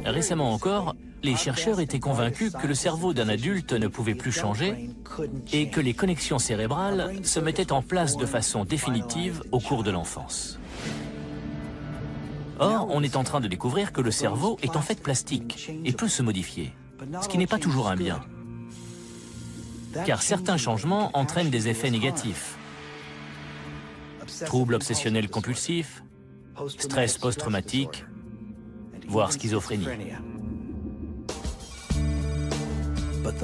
Récemment encore, les chercheurs étaient convaincus que le cerveau d'un adulte ne pouvait plus changer et que les connexions cérébrales se mettaient en place de façon définitive au cours de l'enfance. Or, on est en train de découvrir que le cerveau est en fait plastique et peut se modifier, ce qui n'est pas toujours un bien, car certains changements entraînent des effets négatifs. Troubles obsessionnels compulsifs, stress post-traumatique, voire schizophrénie.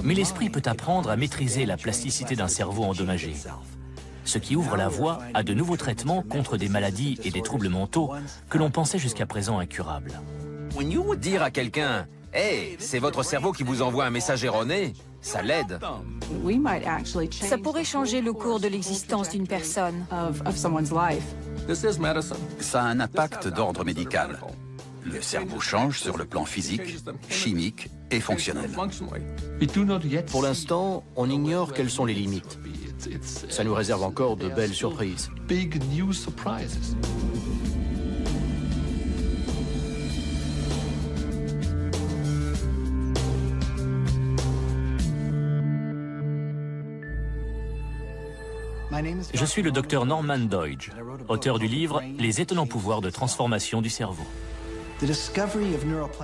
Mais l'esprit peut apprendre à maîtriser la plasticité d'un cerveau endommagé, ce qui ouvre la voie à de nouveaux traitements contre des maladies et des troubles mentaux que l'on pensait jusqu'à présent incurables. Dire à quelqu'un « Hey, c'est votre cerveau qui vous envoie un message erroné », ça l'aide. Ça pourrait changer le cours de l'existence d'une personne. Ça a un impact d'ordre médical. Le cerveau change sur le plan physique, chimique et fonctionnel. Pour l'instant, on ignore quelles sont les limites. Ça nous réserve encore de belles surprises. Je suis le docteur Norman Doidge, auteur du livre « Les étonnants pouvoirs de transformation du cerveau ».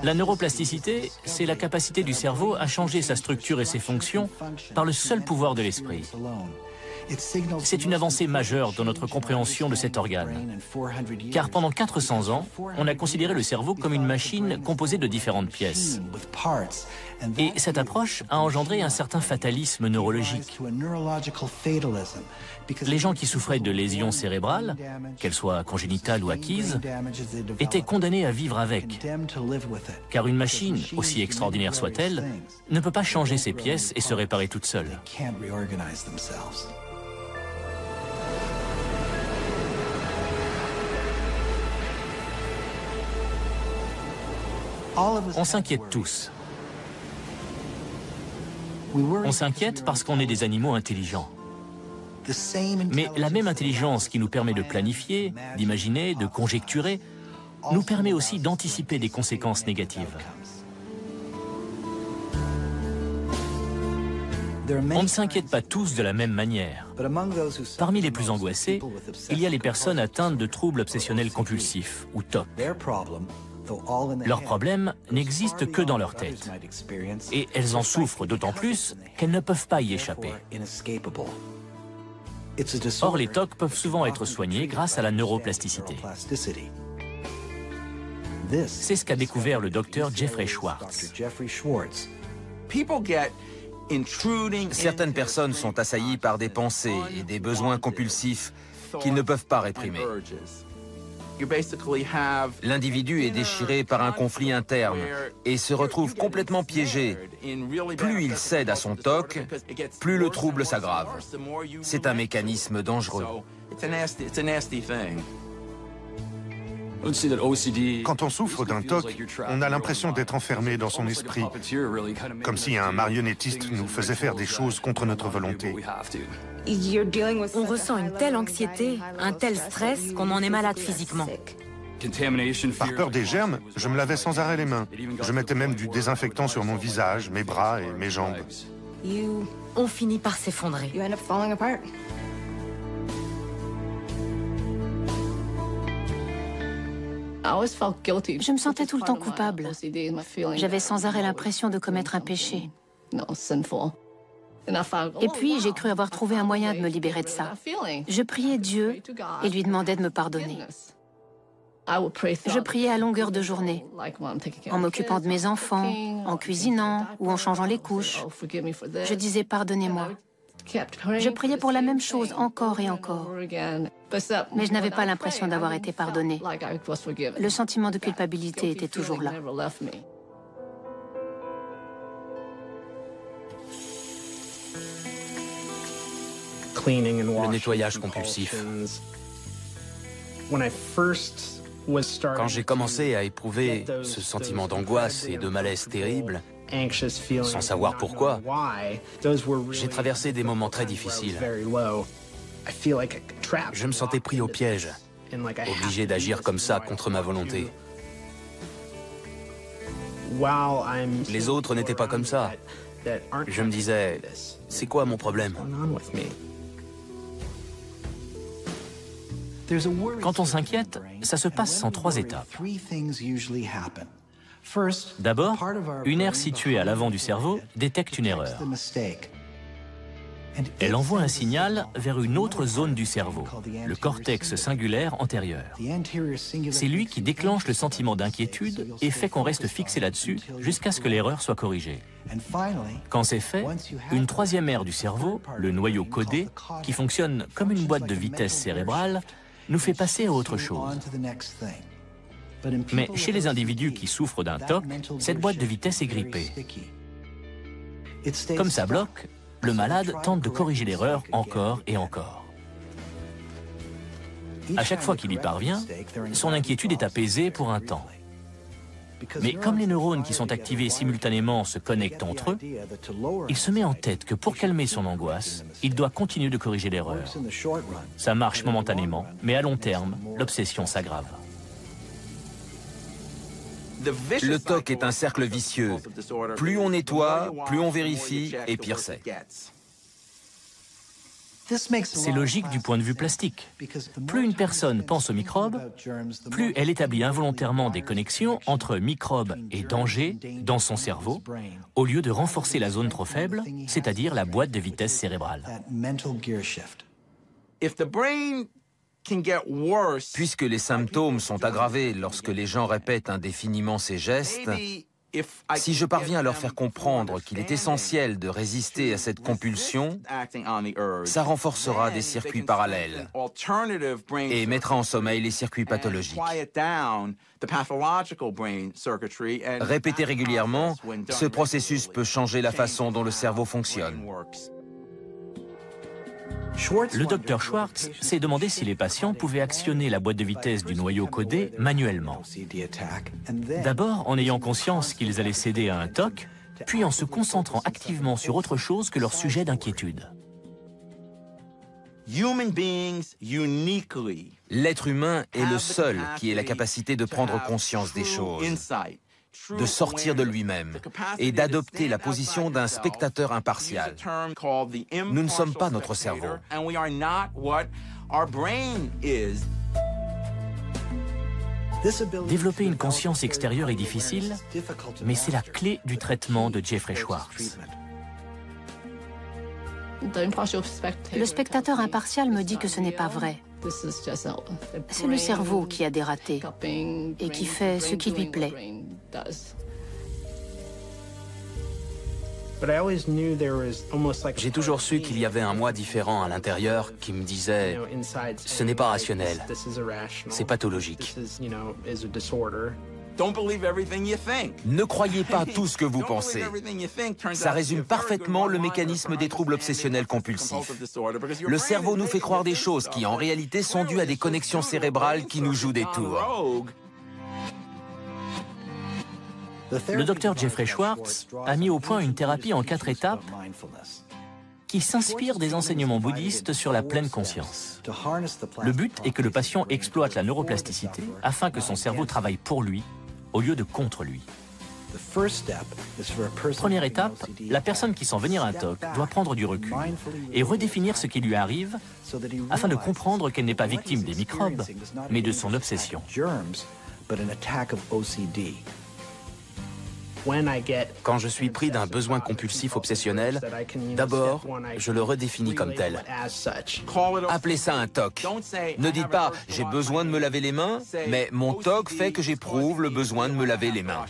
La neuroplasticité, c'est la capacité du cerveau à changer sa structure et ses fonctions par le seul pouvoir de l'esprit. C'est une avancée majeure dans notre compréhension de cet organe, car pendant 400 ans, on a considéré le cerveau comme une machine composée de différentes pièces. Et cette approche a engendré un certain fatalisme neurologique. Les gens qui souffraient de lésions cérébrales, qu'elles soient congénitales ou acquises, étaient condamnés à vivre avec, car une machine, aussi extraordinaire soit-elle, ne peut pas changer ses pièces et se réparer toute seule. On s'inquiète tous. On s'inquiète parce qu'on est des animaux intelligents. Mais la même intelligence qui nous permet de planifier, d'imaginer, de conjecturer, nous permet aussi d'anticiper des conséquences négatives. On ne s'inquiète pas tous de la même manière. Parmi les plus angoissés, il y a les personnes atteintes de troubles obsessionnels compulsifs, ou TOC. Leurs problèmes n'existent que dans leur tête. Et elles en souffrent d'autant plus qu'elles ne peuvent pas y échapper. Or, les TOC peuvent souvent être soignés grâce à la neuroplasticité. C'est ce qu'a découvert le docteur Jeffrey Schwartz. Certaines personnes sont assaillies par des pensées et des besoins compulsifs qu'ils ne peuvent pas réprimer. L'individu est déchiré par un conflit interne et se retrouve complètement piégé. Plus il cède à son TOC, plus le trouble s'aggrave. C'est un mécanisme dangereux. Quand on souffre d'un TOC, on a l'impression d'être enfermé dans son esprit, comme si un marionnettiste nous faisait faire des choses contre notre volonté. On ressent une telle anxiété, un tel stress qu'on en est malade physiquement. Par peur des germes, je me lavais sans arrêt les mains. Je mettais même du désinfectant sur mon visage, mes bras et mes jambes. On finit par s'effondrer. Je me sentais tout le temps coupable. J'avais sans arrêt l'impression de commettre un péché. Et puis, j'ai cru avoir trouvé un moyen de me libérer de ça. Je priais Dieu et lui demandais de me pardonner. Je priais à longueur de journée, en m'occupant de mes enfants, en cuisinant ou en changeant les couches. Je disais « Pardonnez-moi ». Je priais pour la même chose encore et encore. Mais je n'avais pas l'impression d'avoir été pardonnée. Le sentiment de culpabilité était toujours là. Le nettoyage compulsif. Quand j'ai commencé à éprouver ce sentiment d'angoisse et de malaise terrible, sans savoir pourquoi, j'ai traversé des moments très difficiles. Je me sentais pris au piège, obligé d'agir comme ça contre ma volonté. Les autres n'étaient pas comme ça. Je me disais, c'est quoi mon problème? Quand on s'inquiète, ça se passe en 3 étapes. D'abord, une aire située à l'avant du cerveau détecte une erreur. Elle envoie un signal vers une autre zone du cerveau, le cortex singulaire antérieur. C'est lui qui déclenche le sentiment d'inquiétude et fait qu'on reste fixé là-dessus jusqu'à ce que l'erreur soit corrigée. Quand c'est fait, une 3e aire du cerveau, le noyau codé, qui fonctionne comme une boîte de vitesse cérébrale, nous fait passer à autre chose. Mais chez les individus qui souffrent d'un TOC, cette boîte de vitesse est grippée. Comme ça bloque, le malade tente de corriger l'erreur encore et encore. À chaque fois qu'il y parvient, son inquiétude est apaisée pour un temps. Mais comme les neurones qui sont activés simultanément se connectent entre eux, il se met en tête que pour calmer son angoisse, il doit continuer de corriger l'erreur. Ça marche momentanément, mais à long terme, l'obsession s'aggrave. Le TOC est un cercle vicieux. Plus on nettoie, plus on vérifie, et pire c'est. C'est logique du point de vue plastique. Plus une personne pense aux microbes, plus elle établit involontairement des connexions entre microbes et dangers dans son cerveau, au lieu de renforcer la zone trop faible, c'est-à-dire la boîte de vitesse cérébrale. Puisque les symptômes sont aggravés lorsque les gens répètent indéfiniment ces gestes, si je parviens à leur faire comprendre qu'il est essentiel de résister à cette compulsion, ça renforcera des circuits parallèles et mettra en sommeil les circuits pathologiques. Répéter régulièrement, ce processus peut changer la façon dont le cerveau fonctionne. Le docteur Schwartz s'est demandé si les patients pouvaient actionner la boîte de vitesse du noyau codé manuellement. D'abord en ayant conscience qu'ils allaient céder à un TOC, puis en se concentrant activement sur autre chose que leur sujet d'inquiétude. L'être humain est le seul qui ait la capacité de prendre conscience des choses, de sortir de lui-même et d'adopter la position d'un spectateur impartial. Nous ne sommes pas notre cerveau. Développer une conscience extérieure est difficile, mais c'est la clé du traitement de Jeffrey Schwartz. Le spectateur impartial me dit que ce n'est pas vrai. C'est le cerveau qui a dératé et qui fait ce qui lui plaît. J'ai toujours su qu'il y avait un moi différent à l'intérieur qui me disait « ce n'est pas rationnel, c'est pathologique ». Ne croyez pas tout ce que vous pensez. Ça résume parfaitement le mécanisme des troubles obsessionnels compulsifs. Le cerveau nous fait croire des choses qui, en réalité, sont dues à des connexions cérébrales qui nous jouent des tours. Le docteur Jeffrey Schwartz a mis au point une thérapie en 4 étapes qui s'inspire des enseignements bouddhistes sur la pleine conscience. Le but est que le patient exploite la neuroplasticité afin que son cerveau travaille pour lui au lieu de contre lui. Première étape, la personne qui sent venir un TOC doit prendre du recul et redéfinir ce qui lui arrive afin de comprendre qu'elle n'est pas victime des microbes, mais de son obsession. Quand je suis pris d'un besoin compulsif obsessionnel, d'abord, je le redéfinis comme tel. Appelez ça un TOC. Ne dites pas « j'ai besoin de me laver les mains », mais « mon TOC fait que j'éprouve le besoin de me laver les mains ».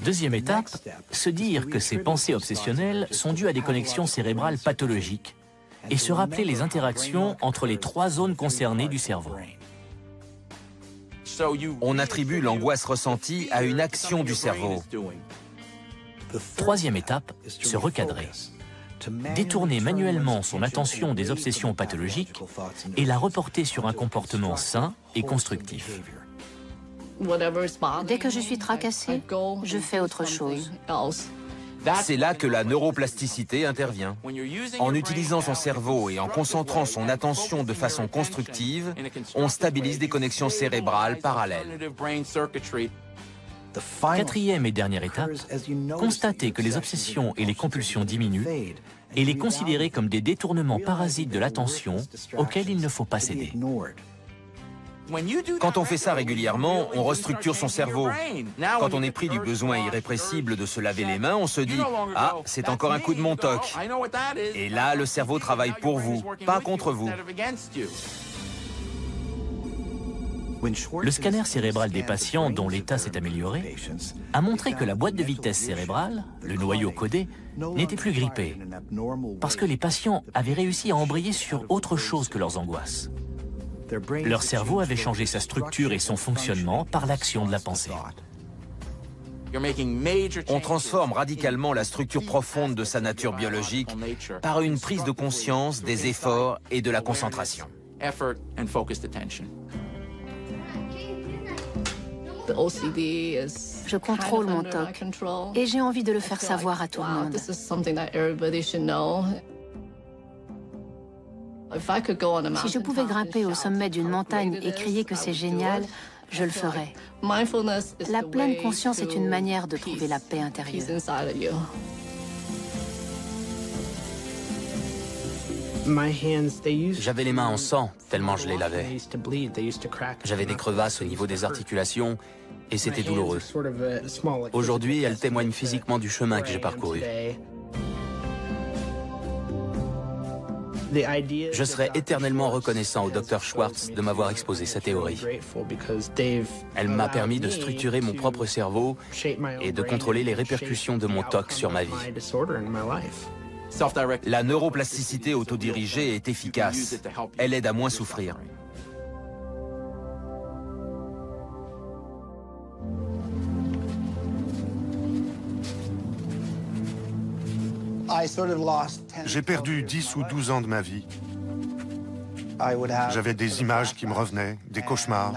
Deuxième étape, se dire que ces pensées obsessionnelles sont dues à des connexions cérébrales pathologiques et se rappeler les interactions entre les 3 zones concernées du cerveau. On attribue l'angoisse ressentie à une action du cerveau. Troisième étape, se recadrer. Détourner manuellement son attention des obsessions pathologiques et la reporter sur un comportement sain et constructif. Dès que je suis tracassée, je fais autre chose. C'est là que la neuroplasticité intervient. En utilisant son cerveau et en concentrant son attention de façon constructive, on stabilise des connexions cérébrales parallèles. Quatrième et dernière étape, constater que les obsessions et les compulsions diminuent et les considérer comme des détournements parasites de l'attention auxquels il ne faut pas céder. Quand on fait ça régulièrement, on restructure son cerveau. Quand on est pris du besoin irrépressible de se laver les mains, on se dit « Ah, c'est encore un coup de mon toc ». Et là, le cerveau travaille pour vous, pas contre vous. Le scanner cérébral des patients dont l'état s'est amélioré a montré que la boîte de vitesse cérébrale, le noyau codé, n'était plus grippée, parce que les patients avaient réussi à embrayer sur autre chose que leurs angoisses. Leur cerveau avait changé sa structure et son fonctionnement par l'action de la pensée. On transforme radicalement la structure profonde de sa nature biologique par une prise de conscience des efforts et de la concentration. Je contrôle mon TOC et j'ai envie de le faire savoir à tout le monde. Si je pouvais grimper au sommet d'une montagne et crier que c'est génial, je le ferais. La pleine conscience est une manière de trouver la paix intérieure. J'avais les mains en sang, tellement je les lavais. J'avais des crevasses au niveau des articulations et c'était douloureux. Aujourd'hui, elles témoignent physiquement du chemin que j'ai parcouru. Je serai éternellement reconnaissant au Dr Schwartz de m'avoir exposé sa théorie. Elle m'a permis de structurer mon propre cerveau et de contrôler les répercussions de mon TOC sur ma vie. La neuroplasticité autodirigée est efficace. Elle aide à moins souffrir. J'ai perdu 10 ou 12 ans de ma vie. J'avais des images qui me revenaient, des cauchemars.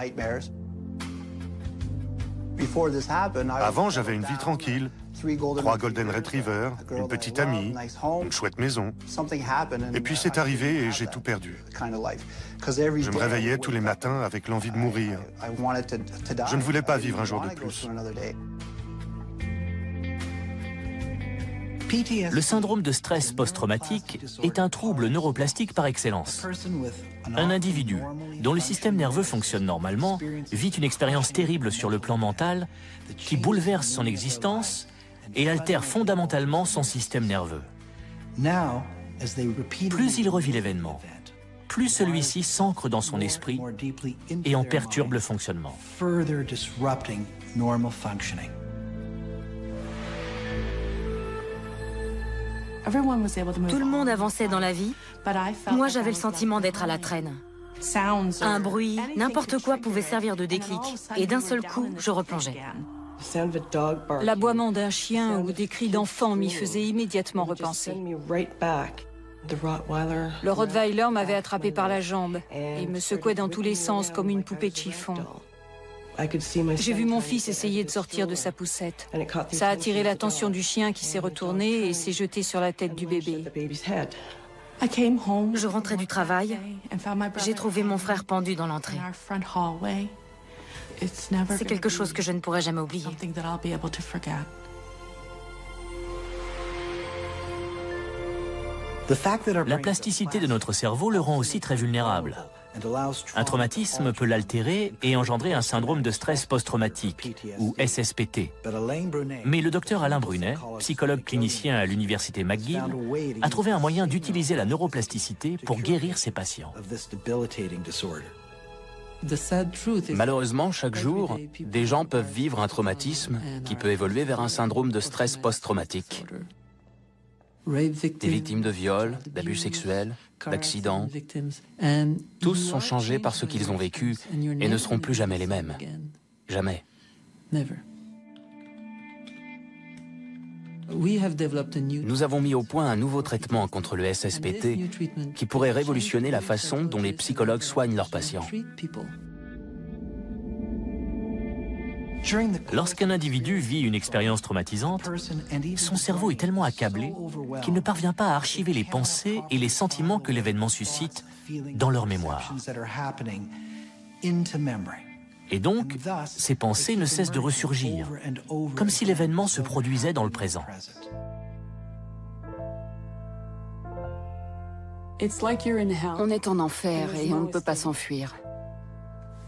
Avant, j'avais une vie tranquille. 3 Golden Retrievers, une petite amie, une chouette maison. Et puis c'est arrivé et j'ai tout perdu. Je me réveillais tous les matins avec l'envie de mourir. Je ne voulais pas vivre un jour de plus. Le syndrome de stress post-traumatique est un trouble neuroplastique par excellence. Un individu dont le système nerveux fonctionne normalement vit une expérience terrible sur le plan mental qui bouleverse son existence et altère fondamentalement son système nerveux. Plus il revit l'événement, plus celui-ci s'ancre dans son esprit et en perturbe le fonctionnement. Tout le monde avançait dans la vie. Moi, j'avais le sentiment d'être à la traîne. Un bruit, n'importe quoi pouvait servir de déclic. Et d'un seul coup, je replongeais. L'aboiement d'un chien ou des cris d'enfant m'y faisaient immédiatement repenser. Le Rottweiler m'avait attrapé par la jambe et me secouait dans tous les sens comme une poupée de chiffon. J'ai vu mon fils essayer de sortir de sa poussette. Ça a attiré l'attention du chien qui s'est retourné et s'est jeté sur la tête du bébé. Je rentrais du travail. J'ai trouvé mon frère pendu dans l'entrée. C'est quelque chose que je ne pourrai jamais oublier. La plasticité de notre cerveau le rend aussi très vulnérable. Un traumatisme peut l'altérer et engendrer un syndrome de stress post-traumatique, ou SSPT. Mais le docteur Alain Brunet, psychologue clinicien à l'université McGill, a trouvé un moyen d'utiliser la neuroplasticité pour guérir ses patients. Malheureusement, chaque jour, des gens peuvent vivre un traumatisme qui peut évoluer vers un syndrome de stress post-traumatique. Des victimes de viols, d'abus sexuels, d'accidents. Tous sont changés par ce qu'ils ont vécu et ne seront plus jamais les mêmes. Jamais. Nous avons mis au point un nouveau traitement contre le SSPT qui pourrait révolutionner la façon dont les psychologues soignent leurs patients. Lorsqu'un individu vit une expérience traumatisante, son cerveau est tellement accablé qu'il ne parvient pas à archiver les pensées et les sentiments que l'événement suscite dans leur mémoire. Et donc, ces pensées ne cessent de ressurgir, comme si l'événement se produisait dans le présent. On est en enfer et on ne peut pas s'enfuir.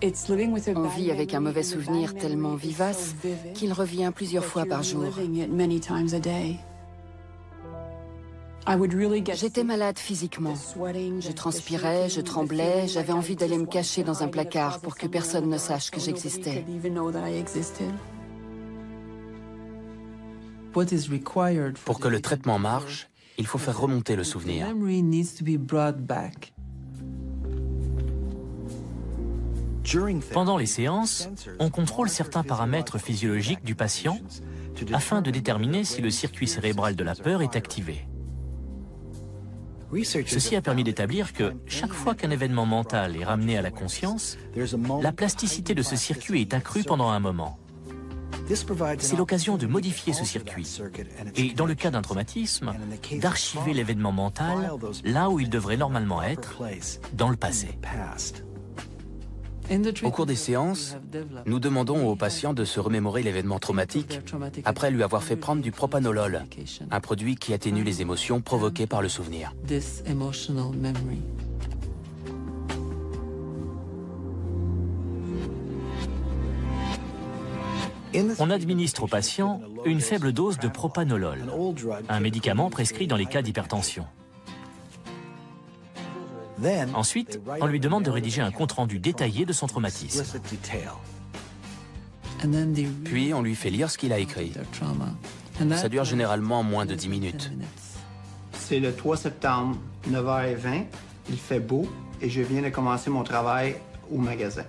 On vit avec un mauvais souvenir tellement vivace qu'il revient plusieurs fois par jour. J'étais malade physiquement. Je transpirais, je tremblais, j'avais envie d'aller me cacher dans un placard pour que personne ne sache que j'existais. Pour que le traitement marche, il faut faire remonter le souvenir. Pendant les séances, on contrôle certains paramètres physiologiques du patient afin de déterminer si le circuit cérébral de la peur est activé. Ceci a permis d'établir que chaque fois qu'un événement mental est ramené à la conscience, la plasticité de ce circuit est accrue pendant un moment. C'est l'occasion de modifier ce circuit et, dans le cas d'un traumatisme, d'archiver l'événement mental là où il devrait normalement être, dans le passé. Au cours des séances, nous demandons aux patients de se remémorer l'événement traumatique après lui avoir fait prendre du propanolol, un produit qui atténue les émotions provoquées par le souvenir. On administre aux patients une faible dose de propanolol, un médicament prescrit dans les cas d'hypertension. Ensuite, on lui demande de rédiger un compte-rendu détaillé de son traumatisme. Puis on lui fait lire ce qu'il a écrit. Ça dure généralement moins de 10 minutes. C'est le 3 septembre, 9h20. Il fait beau et je viens de commencer mon travail au magasin.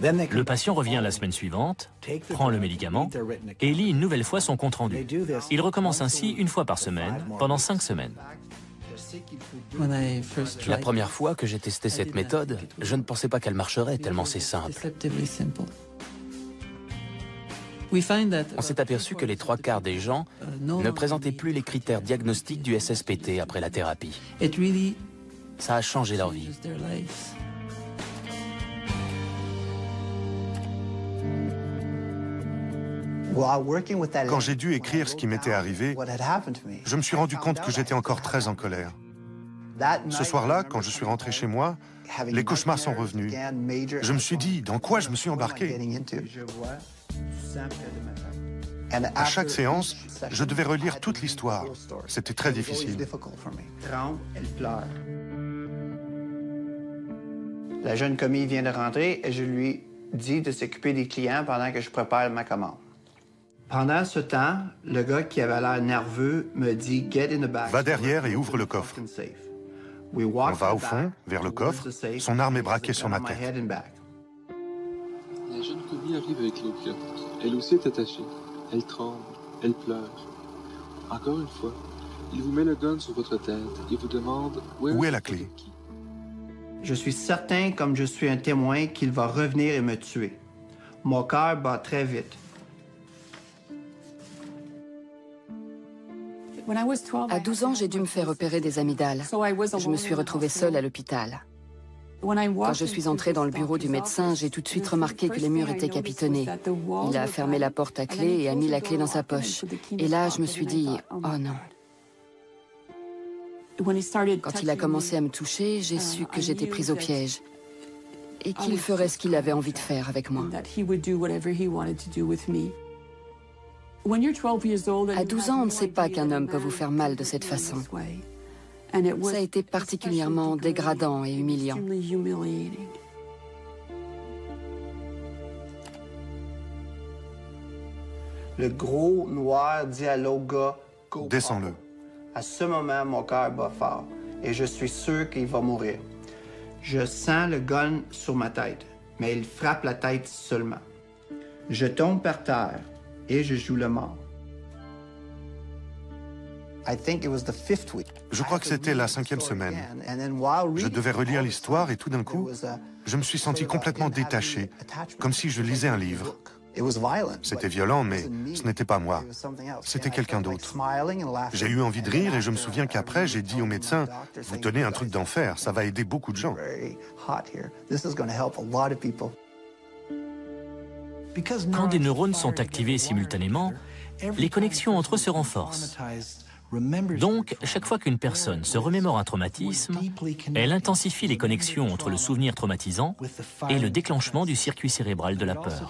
Le patient revient la semaine suivante, prend le médicament et lit une nouvelle fois son compte-rendu. Il recommence ainsi une fois par semaine, pendant 5 semaines. La première fois que j'ai testé cette méthode, je ne pensais pas qu'elle marcherait tellement c'est simple. On s'est aperçu que les 3/4 des gens ne présentaient plus les critères diagnostiques du SSPT après la thérapie. Ça a changé leur vie. Quand j'ai dû écrire ce qui m'était arrivé, je me suis rendu compte que j'étais encore très en colère. Ce soir-là, quand je suis rentré chez moi, les cauchemars sont revenus. Je me suis dit, dans quoi je me suis embarqué? À chaque séance, je devais relire toute l'histoire. C'était très difficile. La jeune commis vient de rentrer et je lui dis de s'occuper des clients pendant que je prépare ma commande. Pendant ce temps, le gars qui avait l'air nerveux me dit « Get in the back ». Va derrière et ouvre le coffre. On va au fond, vers le coffre. Son arme est braquée sur ma tête. La jeune commis arrive avec l'autre. Elle aussi est attachée. Elle tremble. Elle pleure. Encore une fois, il vous met le gun sur votre tête et vous demande « Où est la clé ?» Je suis certain, comme je suis un témoin, qu'il va revenir et me tuer. Mon cœur bat très vite. À 12 ans, j'ai dû me faire opérer des amygdales. Je me suis retrouvée seule à l'hôpital. Quand je suis entrée dans le bureau du médecin, j'ai tout de suite remarqué que les murs étaient capitonnés. Il a fermé la porte à clé et a mis la clé dans sa poche. Et là, je me suis dit, oh non. Quand il a commencé à me toucher, j'ai su que j'étais prise au piège et qu'il ferait ce qu'il avait envie de faire avec moi. À 12 ans, on ne sait pas qu'un homme peut vous faire mal de cette façon. Ça a été particulièrement dégradant et humiliant. Le gros noir dit à l'autre gars « Descends-le ». À ce moment, mon cœur bat fort et je suis sûr qu'il va mourir. Je sens le gun sur ma tête, mais il frappe la tête seulement. Je tombe par terre et je joue le mort. Je crois que c'était la 5e semaine. Je devais relire l'histoire et tout d'un coup, je me suis senti complètement détaché, comme si je lisais un livre. C'était violent, mais ce n'était pas moi. C'était quelqu'un d'autre. J'ai eu envie de rire et je me souviens qu'après, j'ai dit au médecin, « Vous tenez un truc d'enfer, ça va aider beaucoup de gens. » Quand des neurones sont activés simultanément, les connexions entre eux se renforcent. Donc, chaque fois qu'une personne se remémore un traumatisme, elle intensifie les connexions entre le souvenir traumatisant et le déclenchement du circuit cérébral de la peur.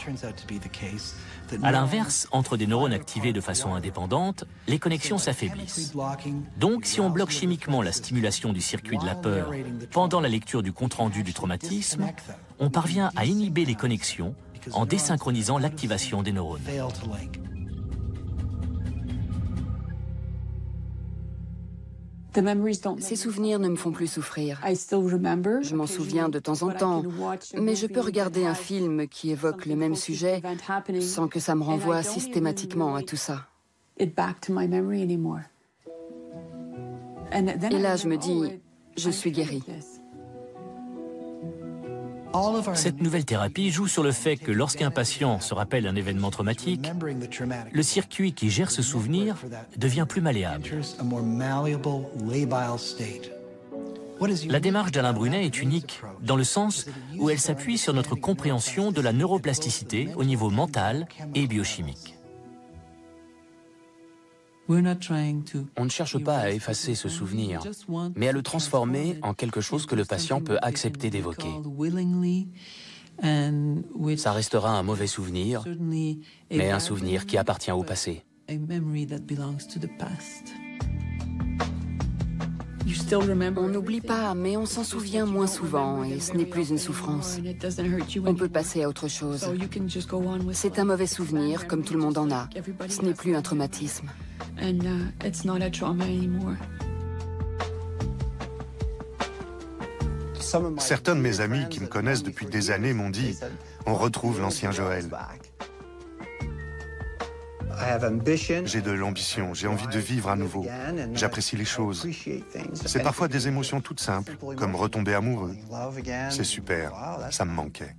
À l'inverse, entre des neurones activés de façon indépendante, les connexions s'affaiblissent. Donc, si on bloque chimiquement la stimulation du circuit de la peur pendant la lecture du compte-rendu du traumatisme, on parvient à inhiber les connexions en désynchronisant l'activation des neurones. Ces souvenirs ne me font plus souffrir. Je m'en souviens de temps en temps, mais je peux regarder un film qui évoque le même sujet sans que ça me renvoie systématiquement à tout ça. Et là, je me dis, je suis guérie. Cette nouvelle thérapie joue sur le fait que lorsqu'un patient se rappelle un événement traumatique, le circuit qui gère ce souvenir devient plus malléable. La démarche d'Alain Brunet est unique dans le sens où elle s'appuie sur notre compréhension de la neuroplasticité au niveau mental et biochimique. On ne cherche pas à effacer ce souvenir, mais à le transformer en quelque chose que le patient peut accepter d'évoquer. Ça restera un mauvais souvenir, mais un souvenir qui appartient au passé. On n'oublie pas, mais on s'en souvient moins souvent et ce n'est plus une souffrance. On peut passer à autre chose. C'est un mauvais souvenir, comme tout le monde en a. Ce n'est plus un traumatisme. Certains de mes amis qui me connaissent depuis des années m'ont dit « On retrouve l'ancien Joël ». J'ai de l'ambition, j'ai envie de vivre à nouveau. J'apprécie les choses. C'est parfois des émotions toutes simples, comme retomber amoureux. C'est super, ça me manquait.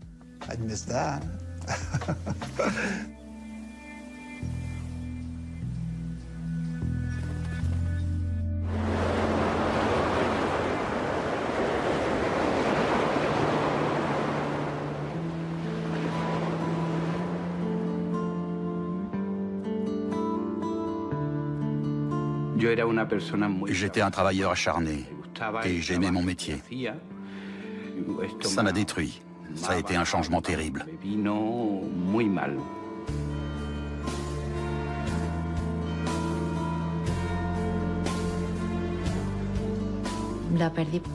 J'étais un travailleur acharné et j'aimais mon métier. Ça m'a détruit. Ça a été un changement terrible.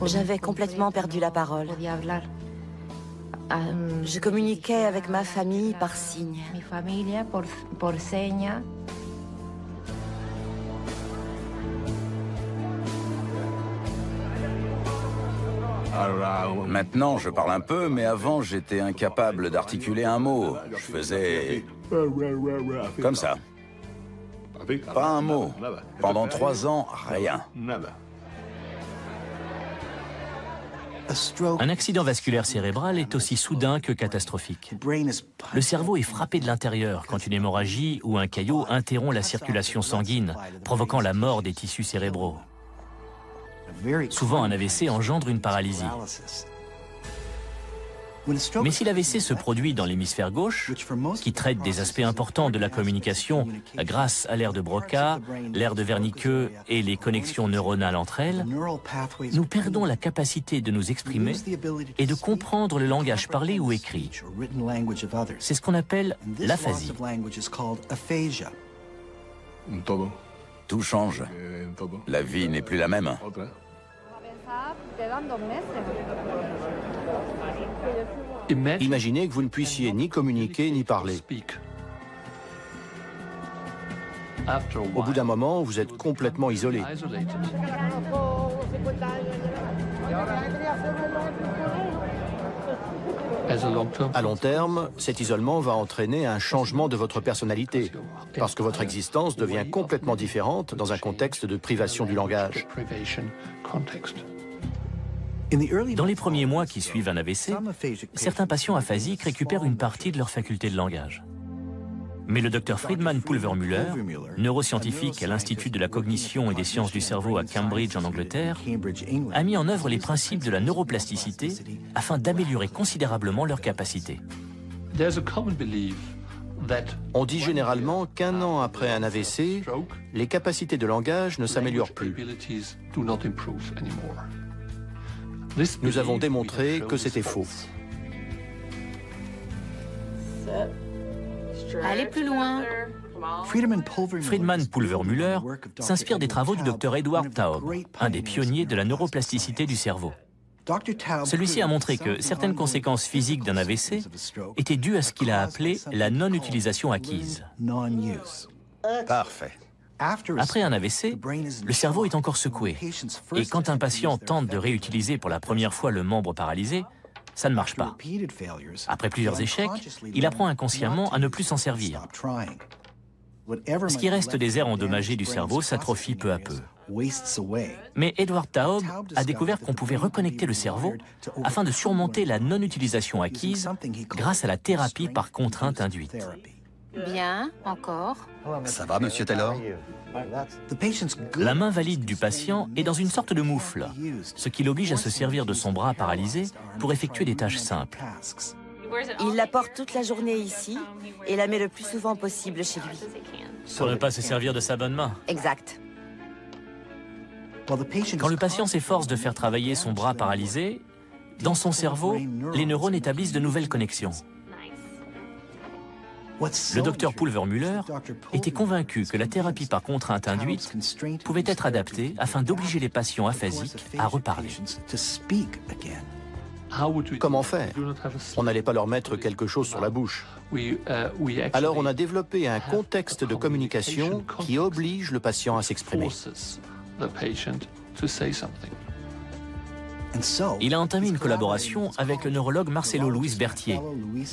J'avais complètement perdu la parole. Je communiquais avec ma famille par signes. Maintenant, je parle un peu, mais avant, j'étais incapable d'articuler un mot. Je faisais... comme ça. Pas un mot. Pendant 3 ans, rien. Un accident vasculaire cérébral est aussi soudain que catastrophique. Le cerveau est frappé de l'intérieur quand une hémorragie ou un caillot interrompt la circulation sanguine, provoquant la mort des tissus cérébraux. Souvent, un AVC engendre une paralysie. Mais si l'AVC se produit dans l'hémisphère gauche, qui traite des aspects importants de la communication grâce à l'aire de Broca, l'aire de Wernicke et les connexions neuronales entre elles, nous perdons la capacité de nous exprimer et de comprendre le langage parlé ou écrit. C'est ce qu'on appelle l'aphasie. Tout change. La vie n'est plus la même. Imaginez que vous ne puissiez ni communiquer ni parler. Au bout d'un moment, vous êtes complètement isolé. À long terme, cet isolement va entraîner un changement de votre personnalité, parce que votre existence devient complètement différente dans un contexte de privation du langage. Dans les premiers mois qui suivent un AVC, certains patients aphasiques récupèrent une partie de leur faculté de langage. Mais le Dr Friedman Pulvermüller, neuroscientifique à l'Institut de la cognition et des sciences du cerveau à Cambridge en Angleterre, a mis en œuvre les principes de la neuroplasticité afin d'améliorer considérablement leurs capacités. On dit généralement qu'un an après un AVC, les capacités de langage ne s'améliorent plus. Nous avons démontré que c'était faux. Allez plus loin. Friedman Pulvermüller s'inspire des travaux du docteur Edward Taub, un des pionniers de la neuroplasticité du cerveau. Celui-ci a montré que certaines conséquences physiques d'un AVC étaient dues à ce qu'il a appelé la non-utilisation acquise. Parfait. Après un AVC, le cerveau est encore secoué. Et quand un patient tente de réutiliser pour la première fois le membre paralysé, ça ne marche pas. Après plusieurs échecs, il apprend inconsciemment à ne plus s'en servir. Ce qui reste des aires endommagées du cerveau s'atrophie peu à peu. Mais Edward Taub a découvert qu'on pouvait reconnecter le cerveau afin de surmonter la non-utilisation acquise grâce à la thérapie par contrainte induite. Bien, encore. Ça va, monsieur Taylor? La main valide du patient est dans une sorte de moufle, ce qui l'oblige à se servir de son bras paralysé pour effectuer des tâches simples. Il la porte toute la journée ici et la met le plus souvent possible chez lui. Pour ne pas se servir de sa bonne main. Exact. Quand le patient s'efforce de faire travailler son bras paralysé, dans son cerveau, les neurones établissent de nouvelles connexions. Le docteur Pulvermüller était convaincu que la thérapie par contrainte induite pouvait être adaptée afin d'obliger les patients aphasiques à reparler. Comment faire? On n'allait pas leur mettre quelque chose sur la bouche. Alors on a développé un contexte de communication qui oblige le patient à s'exprimer. Il a entamé une collaboration avec le neurologue Marcelo Luis Bertier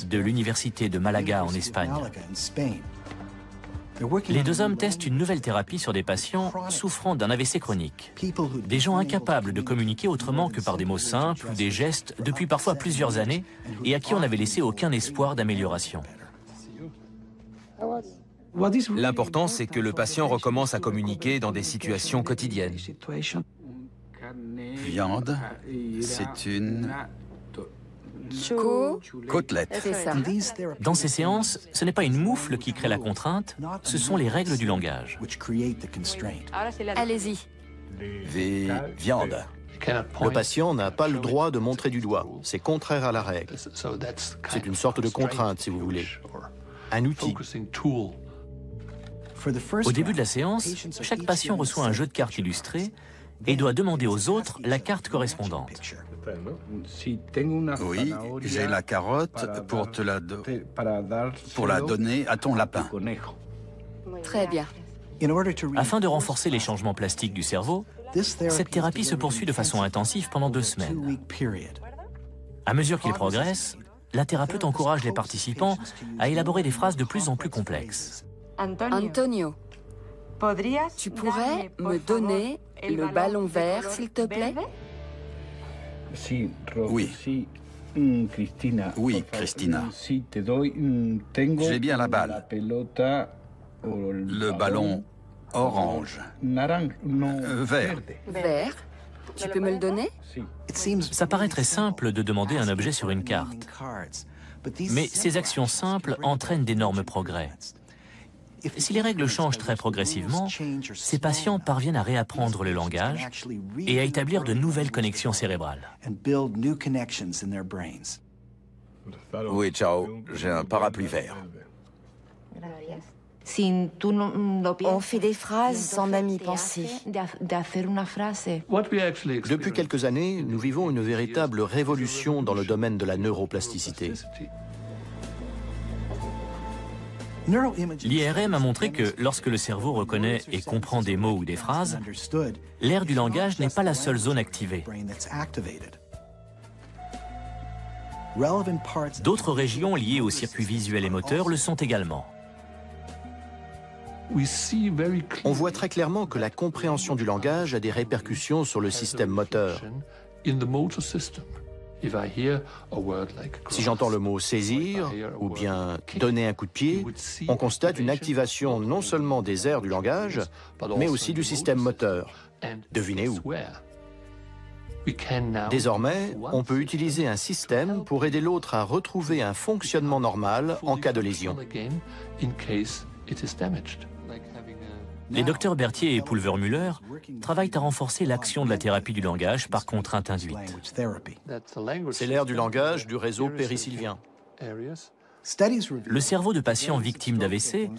de l'Université de Malaga en Espagne. Les deux hommes testent une nouvelle thérapie sur des patients souffrant d'un AVC chronique. Des gens incapables de communiquer autrement que par des mots simples ou des gestes depuis parfois plusieurs années et à qui on n'avait laissé aucun espoir d'amélioration. L'important, c'est que le patient recommence à communiquer dans des situations quotidiennes. Viande, c'est une côtelette. C'est ça. Dans ces séances, ce n'est pas une moufle qui crée la contrainte, ce sont les règles du langage. Allez-y. Viande. Le patient n'a pas le droit de montrer du doigt. C'est contraire à la règle. C'est une sorte de contrainte, si vous voulez. Un outil. Au début de la séance, chaque patient reçoit un jeu de cartes illustré et doit demander aux autres la carte correspondante. Oui, j'ai la carotte pour la donner à ton lapin. Très bien. Afin de renforcer les changements plastiques du cerveau, cette thérapie se poursuit de façon intensive pendant 2 semaines. À mesure qu'il progresse, la thérapeute encourage les participants à élaborer des phrases de plus en plus complexes. Antonio, tu pourrais me donner le ballon vert, s'il te plaît? Oui. Oui, Christina. J'ai bien la balle. Le ballon orange. Vert. Vert? Tu peux me le donner? Ça paraît très simple de demander un objet sur une carte. Mais ces actions simples entraînent d'énormes progrès. Si les règles changent très progressivement, ces patients parviennent à réapprendre le langage et à établir de nouvelles connexions cérébrales. Oui, ciao, j'ai un parapluie vert. On fait des phrases sans même y penser. Depuis quelques années, nous vivons une véritable révolution dans le domaine de la neuroplasticité. L'IRM a montré que lorsque le cerveau reconnaît et comprend des mots ou des phrases, l'aire du langage n'est pas la seule zone activée. D'autres régions liées aux circuits visuels et moteurs le sont également. On voit très clairement que la compréhension du langage a des répercussions sur le système moteur. Si j'entends le mot « saisir » ou bien « donner un coup de pied », on constate une activation non seulement des aires du langage, mais aussi du système moteur. Devinez où? Désormais, on peut utiliser un système pour aider l'autre à retrouver un fonctionnement normal en cas de lésion. Les docteurs Berthier et Pulvermüller travaillent à renforcer l'action de la thérapie du langage par contrainte induite. C'est l'ère du langage du réseau périsylvien. Le cerveau de patients victimes d'AVC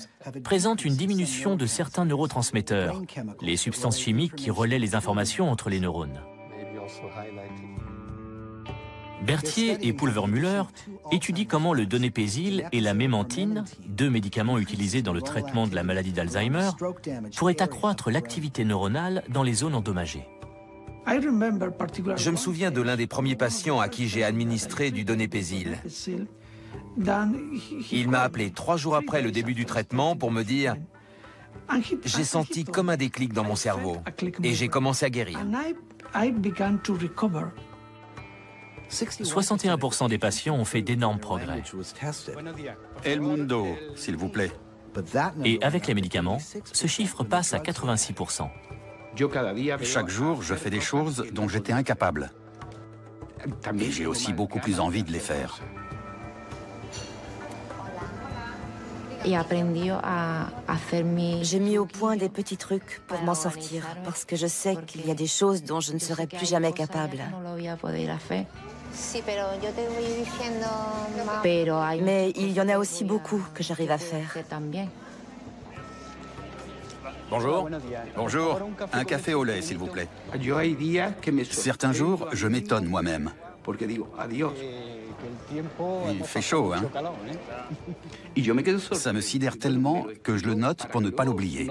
présente une diminution de certains neurotransmetteurs, les substances chimiques qui relaient les informations entre les neurones. Berthier et Pulvermüller étudient comment le donépésil et la mémantine, deux médicaments utilisés dans le traitement de la maladie d'Alzheimer, pourraient accroître l'activité neuronale dans les zones endommagées. Je me souviens de l'un des premiers patients à qui j'ai administré du donépésil. Il m'a appelé 3 jours après le début du traitement pour me dire « J'ai senti comme un déclic dans mon cerveau et j'ai commencé à guérir ». 61% des patients ont fait d'énormes progrès. El Mundo, s'il vous plaît. Et avec les médicaments, ce chiffre passe à 86%. Chaque jour, je fais des choses dont j'étais incapable. Et j'ai aussi beaucoup plus envie de les faire. J'ai mis au point des petits trucs pour m'en sortir, parce que je sais qu'il y a des choses dont je ne serai plus jamais capable. Mais il y en a aussi beaucoup que j'arrive à faire. Bonjour. Bonjour. Un café au lait, s'il vous plaît. Certains jours, je m'étonne moi-même. Il fait chaud, hein? Ça me sidère tellement que je le note pour ne pas l'oublier.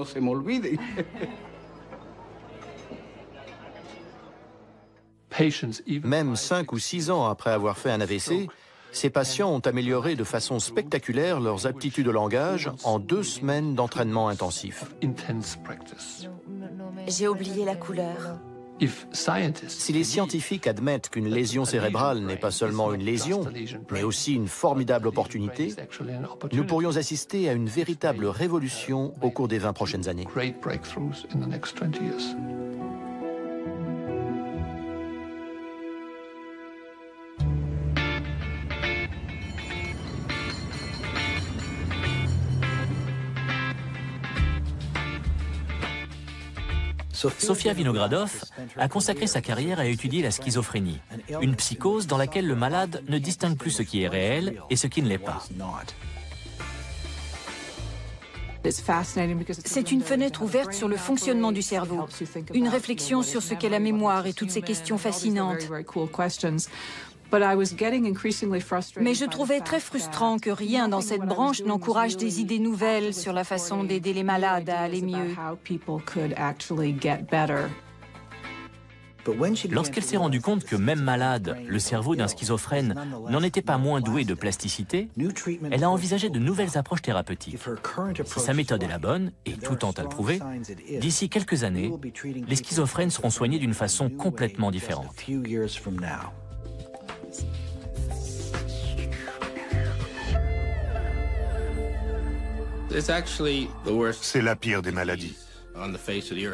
Même 5 ou 6 ans après avoir fait un AVC, ces patients ont amélioré de façon spectaculaire leurs aptitudes au langage en 2 semaines d'entraînement intensif. J'ai oublié la couleur. Si les scientifiques admettent qu'une lésion cérébrale n'est pas seulement une lésion, mais aussi une formidable opportunité, nous pourrions assister à une véritable révolution au cours des 20 prochaines années. Sofia Vinogradov a consacré sa carrière à étudier la schizophrénie, une psychose dans laquelle le malade ne distingue plus ce qui est réel et ce qui ne l'est pas. C'est une fenêtre ouverte sur le fonctionnement du cerveau, une réflexion sur ce qu'est la mémoire et toutes ces questions fascinantes. Mais je trouvais très frustrant que rien dans cette branche n'encourage des idées nouvelles sur la façon d'aider les malades à aller mieux. Lorsqu'elle s'est rendue compte que même malade, le cerveau d'un schizophrène n'en était pas moins doué de plasticité, elle a envisagé de nouvelles approches thérapeutiques. Si sa méthode est la bonne, et tout tend à le prouver, d'ici quelques années, les schizophrènes seront soignés d'une façon complètement différente. C'est la pire des maladies.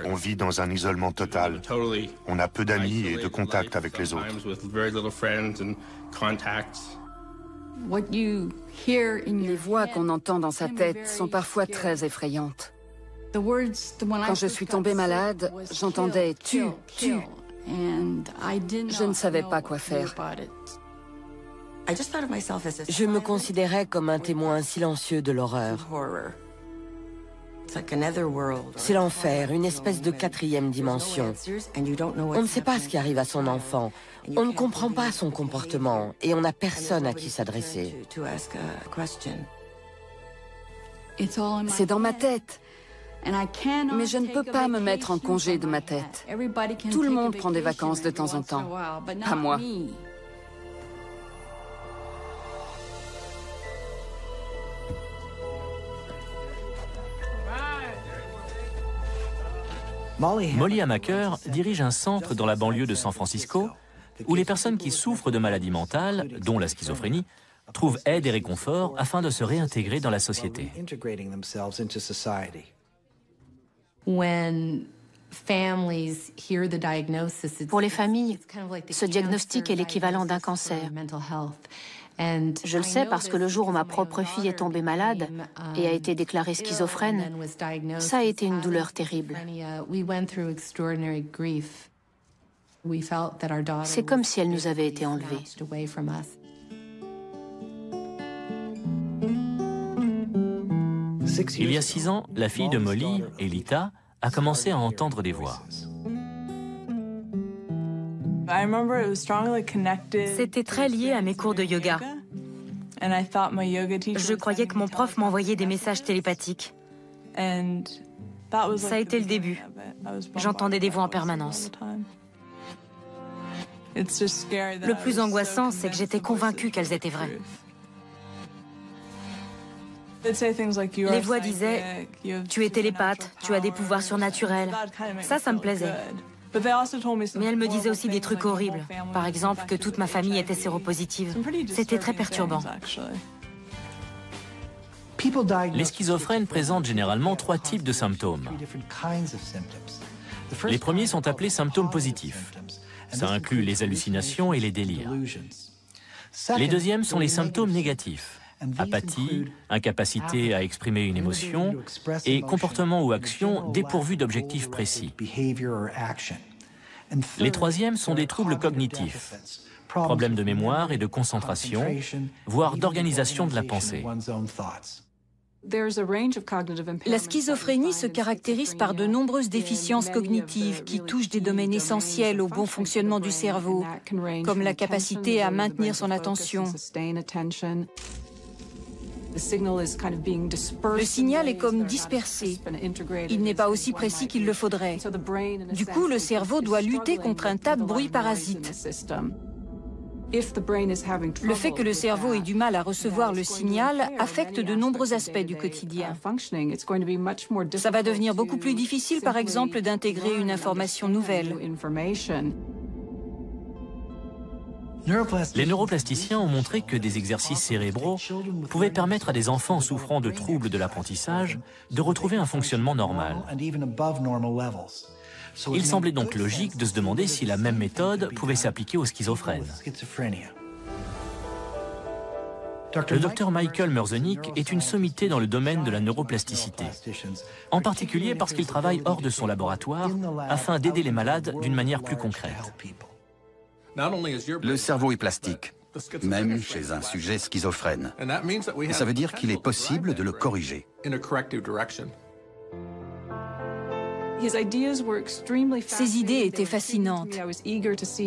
On vit dans un isolement total. On a peu d'amis et de contacts avec les autres. Les voix qu'on entend dans sa tête sont parfois très effrayantes. Quand je suis tombée malade, j'entendais « tue, tue ». Je ne savais pas quoi faire. Je me considérais comme un témoin silencieux de l'horreur. C'est l'enfer, une espèce de 4e dimension. On ne sait pas ce qui arrive à son enfant. On ne comprend pas son comportement et on n'a personne à qui s'adresser. C'est dans ma tête. Mais je ne peux pas me mettre en congé de ma tête. Tout le monde prend des vacances de temps en temps. Pas moi. Molly Amaker dirige un centre dans la banlieue de San Francisco où les personnes qui souffrent de maladies mentales, dont la schizophrénie, trouvent aide et réconfort afin de se réintégrer dans la société. Pour les familles, ce diagnostic est l'équivalent d'un cancer. Je le sais parce que le jour où ma propre fille est tombée malade et a été déclarée schizophrène, ça a été une douleur terrible. C'est comme si elle nous avait été enlevée. Il y a 6 ans, la fille de Molly, Elita, a commencé à entendre des voix. C'était très lié à mes cours de yoga. Je croyais que mon prof m'envoyait des messages télépathiques. Ça a été le début. J'entendais des voix en permanence. Le plus angoissant, c'est que j'étais convaincue qu'elles étaient vraies. Les voix disaient « Tu es télépathe, tu as des pouvoirs surnaturels ». Ça me plaisait. Mais elles me disaient aussi des trucs horribles. Par exemple, que toute ma famille était séropositive. C'était très perturbant. Les schizophrènes présentent généralement 3 types de symptômes. Les premiers sont appelés symptômes positifs. Ça inclut les hallucinations et les délires. Les deuxièmes sont les symptômes négatifs. Apathie, incapacité à exprimer une émotion et comportement ou action dépourvus d'objectifs précis. Les troisièmes sont des troubles cognitifs, problèmes de mémoire et de concentration, voire d'organisation de la pensée. La schizophrénie se caractérise par de nombreuses déficiences cognitives qui touchent des domaines essentiels au bon fonctionnement du cerveau, comme la capacité à maintenir son attention. Le signal est comme dispersé. Il n'est pas aussi précis qu'il le faudrait. Du coup, le cerveau doit lutter contre un tas de bruits parasites. Le fait que le cerveau ait du mal à recevoir le signal affecte de nombreux aspects du quotidien. Ça va devenir beaucoup plus difficile, par exemple, d'intégrer une information nouvelle. Les neuroplasticiens ont montré que des exercices cérébraux pouvaient permettre à des enfants souffrant de troubles de l'apprentissage de retrouver un fonctionnement normal. Il semblait donc logique de se demander si la même méthode pouvait s'appliquer aux schizophrènes. Le docteur Michael Merzenich est une sommité dans le domaine de la neuroplasticité, en particulier parce qu'il travaille hors de son laboratoire afin d'aider les malades d'une manière plus concrète. Le cerveau est plastique, même chez un sujet schizophrène. Et ça veut dire qu'il est possible de le corriger. Ses idées étaient fascinantes.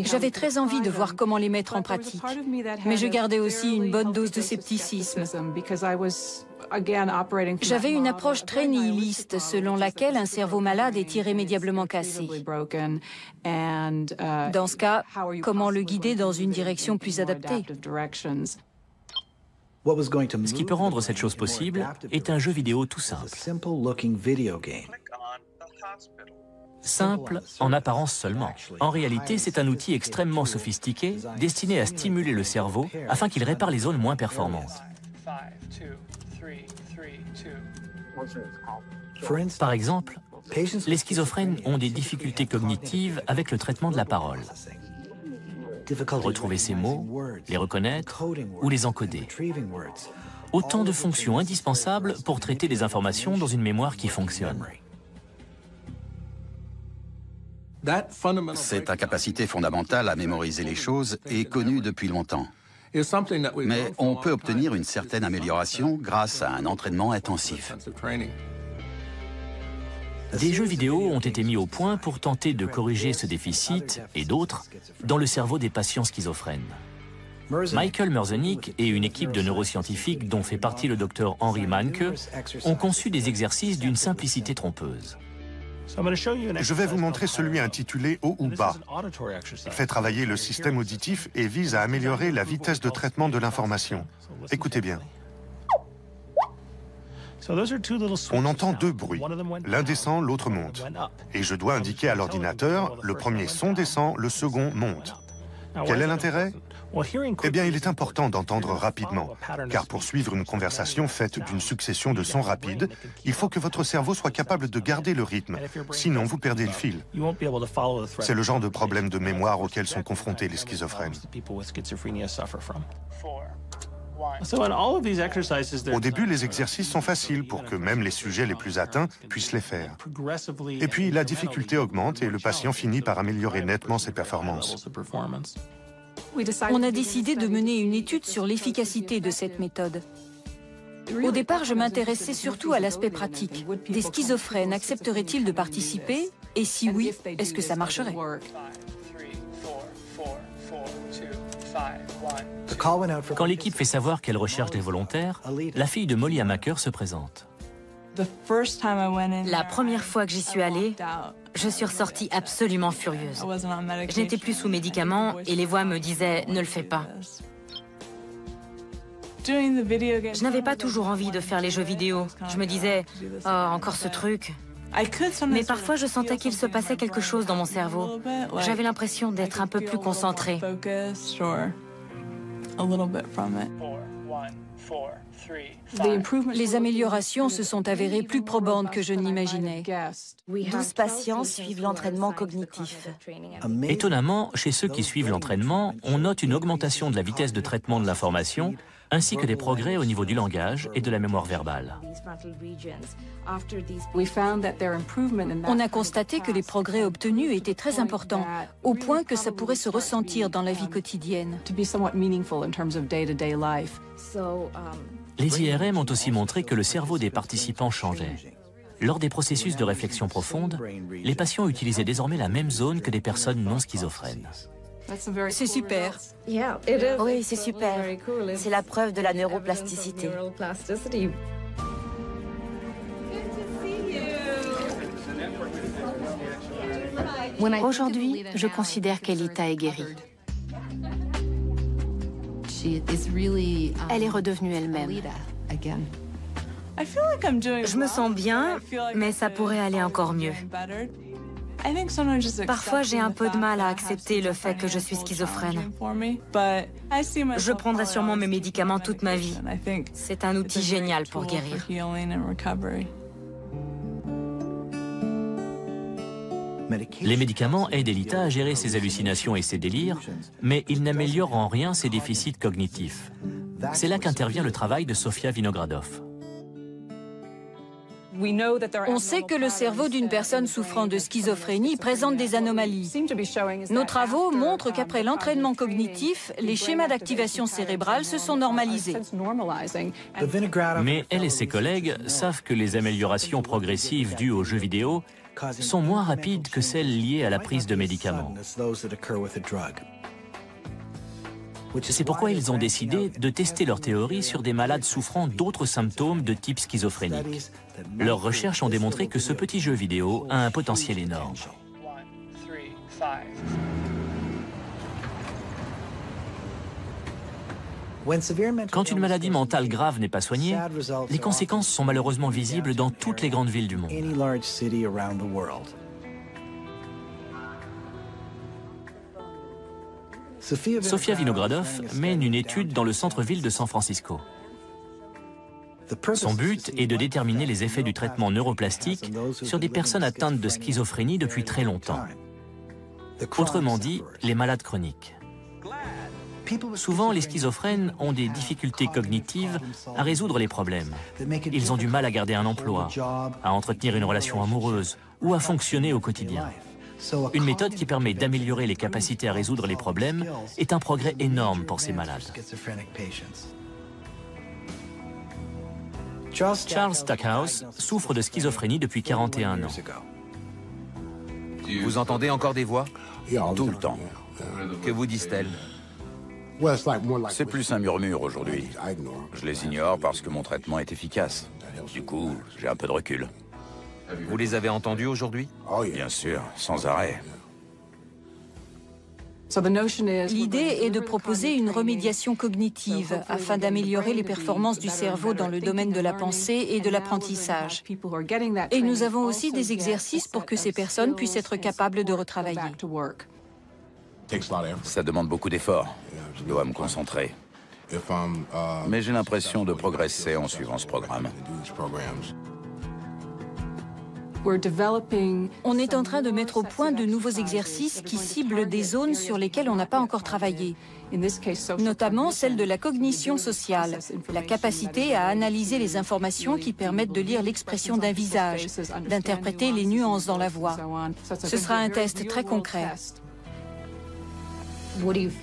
J'avais très envie de voir comment les mettre en pratique. Mais je gardais aussi une bonne dose de scepticisme. J'avais une approche très nihiliste selon laquelle un cerveau malade est irrémédiablement cassé. Dans ce cas, comment le guider dans une direction plus adaptée? Ce qui peut rendre cette chose possible est un jeu vidéo tout simple. Simple en apparence seulement. En réalité, c'est un outil extrêmement sophistiqué destiné à stimuler le cerveau afin qu'il répare les zones moins performantes. Par exemple, les schizophrènes ont des difficultés cognitives avec le traitement de la parole. Retrouver ces mots, les reconnaître ou les encoder. Autant de fonctions indispensables pour traiter des informations dans une mémoire qui fonctionne. Cette incapacité fondamentale à mémoriser les choses est connue depuis longtemps. Mais on peut obtenir une certaine amélioration grâce à un entraînement intensif. Des jeux vidéo ont été mis au point pour tenter de corriger ce déficit, et d'autres, dans le cerveau des patients schizophrènes. Michael Merzenich et une équipe de neuroscientifiques dont fait partie le docteur Henry Manke ont conçu des exercices d'une simplicité trompeuse. Je vais vous montrer celui intitulé « Haut ou bas ». Il fait travailler le système auditif et vise à améliorer la vitesse de traitement de l'information. Écoutez bien. On entend 2 bruits. L'un descend, l'autre monte. Et je dois indiquer à l'ordinateur, le premier son descend, le second monte. Quel est l'intérêt? Eh bien, il est important d'entendre rapidement, car pour suivre une conversation faite d'une succession de sons rapides, il faut que votre cerveau soit capable de garder le rythme, sinon vous perdez le fil. C'est le genre de problème de mémoire auquel sont confrontés les schizophrènes. Au début, les exercices sont faciles pour que même les sujets les plus atteints puissent les faire. Et puis, la difficulté augmente et le patient finit par améliorer nettement ses performances. On a décidé de mener une étude sur l'efficacité de cette méthode. Au départ, je m'intéressais surtout à l'aspect pratique. Des schizophrènes accepteraient-ils de participer? Et si oui, est-ce que ça marcherait? Quand l'équipe fait savoir qu'elle recherche des volontaires, la fille de Molly Amaker se présente. La première fois que j'y suis allée, je suis ressortie absolument furieuse. Je n'étais plus sous médicaments et les voix me disaient « ne le fais pas ». Je n'avais pas toujours envie de faire les jeux vidéo. Je me disais « oh, encore ce truc ». Mais parfois, je sentais qu'il se passait quelque chose dans mon cerveau. J'avais l'impression d'être un peu plus concentrée. Les améliorations se sont avérées plus probantes que je n'imaginais. 12 patients suivent l'entraînement cognitif. Étonnamment, chez ceux qui suivent l'entraînement, on note une augmentation de la vitesse de traitement de l'information, ainsi que des progrès au niveau du langage et de la mémoire verbale. On a constaté que les progrès obtenus étaient très importants, au point que ça pourrait se ressentir dans la vie quotidienne. Les IRM ont aussi montré que le cerveau des participants changeait. Lors des processus de réflexion profonde, les patients utilisaient désormais la même zone que des personnes non schizophrènes. C'est super. Oui, c'est super. C'est la preuve de la neuroplasticité. Aujourd'hui, je considère qu'Elita est guérie. Elle est redevenue elle-même. Je me sens bien, mais ça pourrait aller encore mieux. Parfois, j'ai un peu de mal à accepter le fait que je suis schizophrène. Je prendrai sûrement mes médicaments toute ma vie. C'est un outil génial pour guérir. Les médicaments aident Elita à gérer ses hallucinations et ses délires, mais ils n'améliorent en rien ses déficits cognitifs. C'est là qu'intervient le travail de Sofia Vinogradov. On sait que le cerveau d'une personne souffrant de schizophrénie présente des anomalies. Nos travaux montrent qu'après l'entraînement cognitif, les schémas d'activation cérébrale se sont normalisés. Mais elle et ses collègues savent que les améliorations progressives dues aux jeux vidéo sont moins rapides que celles liées à la prise de médicaments. C'est pourquoi ils ont décidé de tester leur théorie sur des malades souffrant d'autres symptômes de type schizophrénique. Leurs recherches ont démontré que ce petit jeu vidéo a un potentiel énorme. Quand une maladie mentale grave n'est pas soignée, les conséquences sont malheureusement visibles dans toutes les grandes villes du monde. Sofia Vinogradov mène une étude dans le centre-ville de San Francisco. Son but est de déterminer les effets du traitement neuroplastique sur des personnes atteintes de schizophrénie depuis très longtemps. Autrement dit, les malades chroniques. Souvent, les schizophrènes ont des difficultés cognitives à résoudre les problèmes. Ils ont du mal à garder un emploi, à entretenir une relation amoureuse ou à fonctionner au quotidien. Une méthode qui permet d'améliorer les capacités à résoudre les problèmes est un progrès énorme pour ces malades. Charles Stackhouse souffre de schizophrénie depuis 41 ans. Vous entendez encore des voix? Tout le temps. Que vous disent-elles? C'est plus un murmure aujourd'hui. Je les ignore parce que mon traitement est efficace. Du coup, j'ai un peu de recul. Vous les avez entendues aujourd'hui? Bien sûr, sans arrêt. L'idée est de proposer une remédiation cognitive afin d'améliorer les performances du cerveau dans le domaine de la pensée et de l'apprentissage. Et nous avons aussi des exercices pour que ces personnes puissent être capables de retravailler. Ça demande beaucoup d'efforts. Je dois me concentrer. Mais j'ai l'impression de progresser en suivant ce programme. On est en train de mettre au point de nouveaux exercices qui ciblent des zones sur lesquelles on n'a pas encore travaillé, notamment celle de la cognition sociale, la capacité à analyser les informations qui permettent de lire l'expression d'un visage, d'interpréter les nuances dans la voix. Ce sera un test très concret.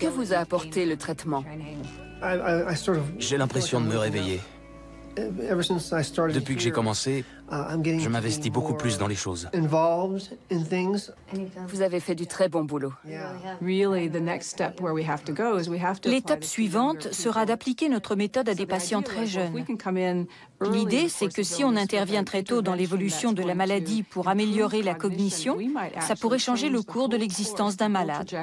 Que vous a apporté le traitement? J'ai l'impression de me réveiller. Depuis que j'ai commencé, je m'investis beaucoup plus dans les choses. Vous avez fait du très bon boulot. L'étape suivante sera d'appliquer notre méthode à des patients très jeunes. L'idée, c'est que si on intervient très tôt dans l'évolution de la maladie pour améliorer la cognition, ça pourrait changer le cours de l'existence d'un malade.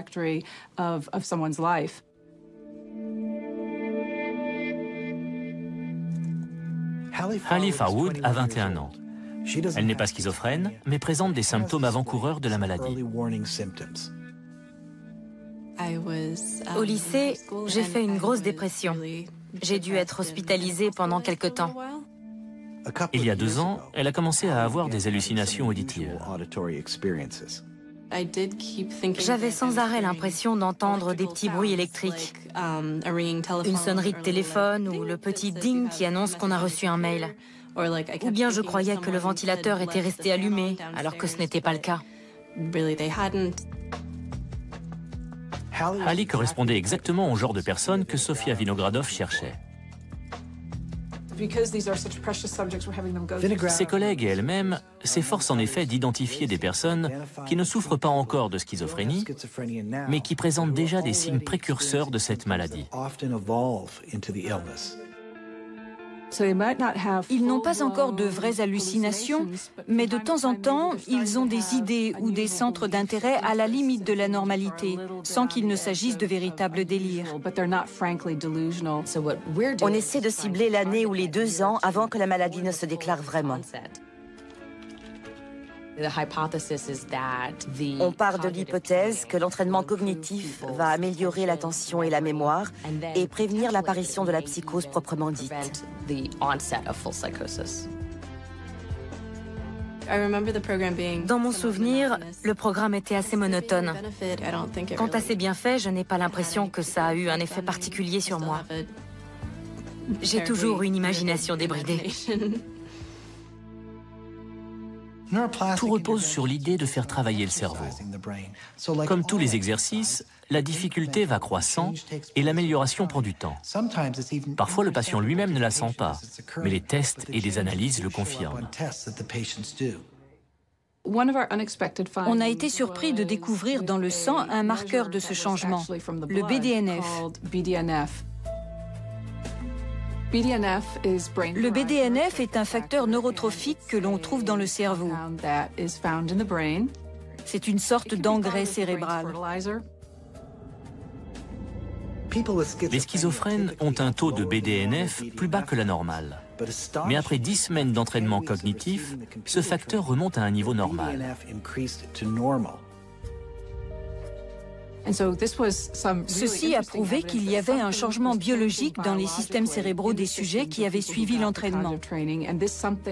Hallie Farwood a 21 ans. Elle n'est pas schizophrène, mais présente des symptômes avant-coureurs de la maladie. Au lycée, j'ai fait une grosse dépression. J'ai dû être hospitalisée pendant quelque temps. Il y a 2 ans, elle a commencé à avoir des hallucinations auditives. J'avais sans arrêt l'impression d'entendre des petits bruits électriques, une sonnerie de téléphone ou le petit ding qui annonce qu'on a reçu un mail. Ou bien je croyais que le ventilateur était resté allumé, alors que ce n'était pas le cas. Hallie correspondait exactement au genre de personne que Sofia Vinogradov cherchait. Ses collègues et elle-même s'efforcent en effet d'identifier des personnes qui ne souffrent pas encore de schizophrénie, mais qui présentent déjà des signes précurseurs de cette maladie. Ils n'ont pas encore de vraies hallucinations, mais de temps en temps, ils ont des idées ou des centres d'intérêt à la limite de la normalité, sans qu'il ne s'agisse de véritables délires. On essaie de cibler l'année ou les 2 ans avant que la maladie ne se déclare vraiment. On part de l'hypothèse que l'entraînement cognitif va améliorer l'attention et la mémoire et prévenir l'apparition de la psychose proprement dite. Dans mon souvenir, le programme était assez monotone. Quant à ses bienfaits, je n'ai pas l'impression que ça a eu un effet particulier sur moi. J'ai toujours une imagination débridée. Tout repose sur l'idée de faire travailler le cerveau. Comme tous les exercices, la difficulté va croissant et l'amélioration prend du temps. Parfois, le patient lui-même ne la sent pas, mais les tests et les analyses le confirment. On a été surpris de découvrir dans le sang un marqueur de ce changement, le BDNF. Le BDNF est un facteur neurotrophique que l'on trouve dans le cerveau. C'est une sorte d'engrais cérébral. Les schizophrènes ont un taux de BDNF plus bas que la normale. Mais après 10 semaines d'entraînement cognitif, ce facteur remonte à un niveau normal. Ceci a prouvé qu'il y avait un changement biologique dans les systèmes cérébraux des sujets qui avaient suivi l'entraînement.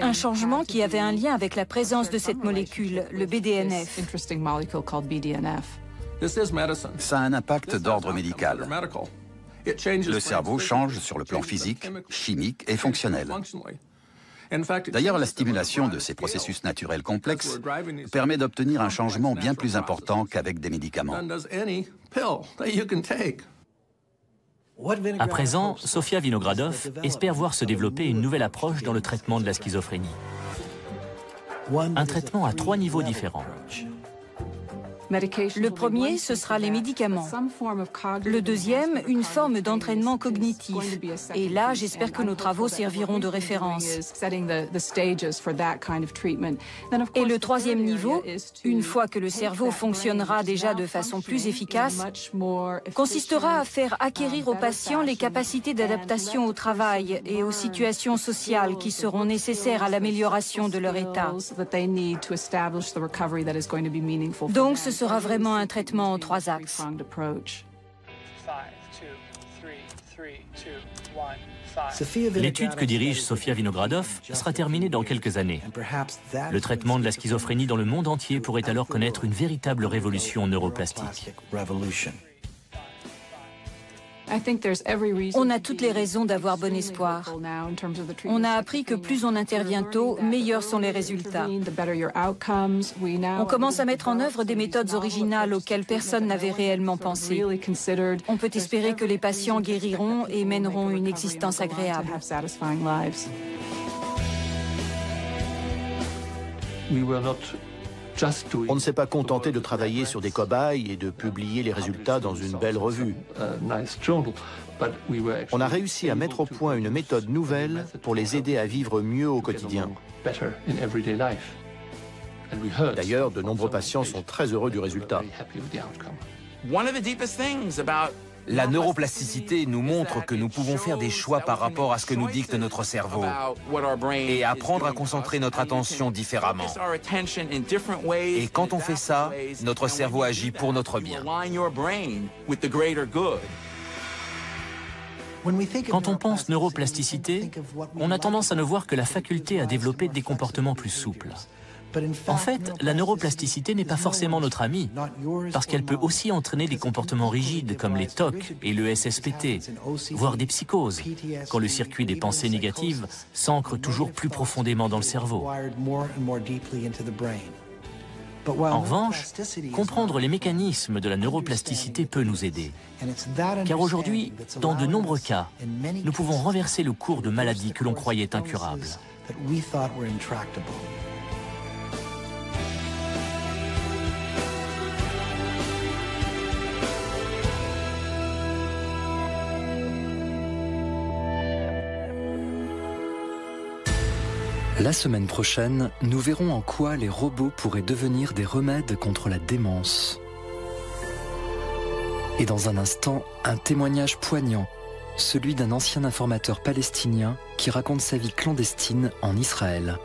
Un changement qui avait un lien avec la présence de cette molécule, le BDNF. Ça a un impact d'ordre médical. Le cerveau change sur le plan physique, chimique et fonctionnel. D'ailleurs, la stimulation de ces processus naturels complexes permet d'obtenir un changement bien plus important qu'avec des médicaments. À présent, Sofia Vinogradov espère voir se développer une nouvelle approche dans le traitement de la schizophrénie. Un traitement à 3 niveaux différents. Le premier, ce sera les médicaments. Le deuxième, une forme d'entraînement cognitif. Et là, j'espère que nos travaux serviront de référence. Et le troisième niveau, une fois que le cerveau fonctionnera déjà de façon plus efficace, consistera à faire acquérir aux patients les capacités d'adaptation au travail et aux situations sociales qui seront nécessaires à l'amélioration de leur état. Donc, ce sera sera vraiment un traitement en 3 axes. L'étude que dirige Sofia Vinogradov sera terminée dans quelques années. Le traitement de la schizophrénie dans le monde entier pourrait alors connaître une véritable révolution neuroplastique. On a toutes les raisons d'avoir bon espoir. On a appris que plus on intervient tôt, meilleurs sont les résultats. On commence à mettre en œuvre des méthodes originales auxquelles personne n'avait réellement pensé. On peut espérer que les patients guériront et mèneront une existence agréable. On ne s'est pas contenté de travailler sur des cobayes et de publier les résultats dans une belle revue. On a réussi à mettre au point une méthode nouvelle pour les aider à vivre mieux au quotidien. D'ailleurs, de nombreux patients sont très heureux du résultat. La neuroplasticité nous montre que nous pouvons faire des choix par rapport à ce que nous dicte notre cerveau et apprendre à concentrer notre attention différemment. Et quand on fait ça, notre cerveau agit pour notre bien. Quand on pense neuroplasticité, on a tendance à ne voir que la faculté à développer des comportements plus souples. En fait, la neuroplasticité n'est pas forcément notre amie, parce qu'elle peut aussi entraîner des comportements rigides comme les TOC et le SSPT, voire des psychoses, quand le circuit des pensées négatives s'ancre toujours plus profondément dans le cerveau. En revanche, comprendre les mécanismes de la neuroplasticité peut nous aider. Car aujourd'hui, dans de nombreux cas, nous pouvons renverser le cours de maladies que l'on croyait incurables. La semaine prochaine, nous verrons en quoi les robots pourraient devenir des remèdes contre la démence. Et dans un instant, un témoignage poignant, celui d'un ancien informateur palestinien qui raconte sa vie clandestine en Israël.